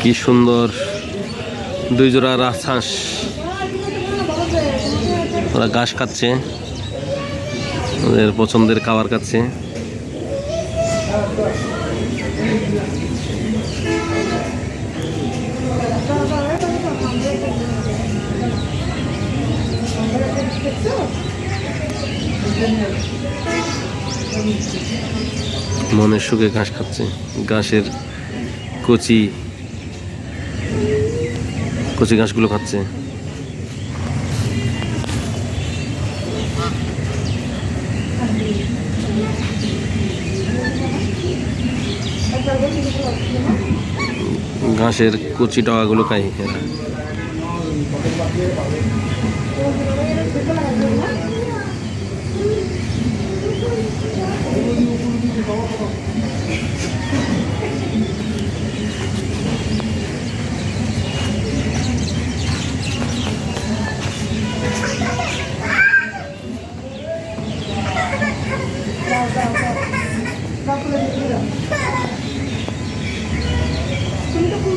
কি সুন্দর দুই জোড়া রাজহাঁস, ওরা ঘাস খাচ্ছে, ওদের পছন্দের খাবার খাচ্ছে। মনের সুখে ঘাস খাচ্ছে, ঘাসের কচি কচি ঘাসগুলো খাচ্ছে। ঘাসের কচি ডগাগুলো খাই এরা। তুমি তো খুব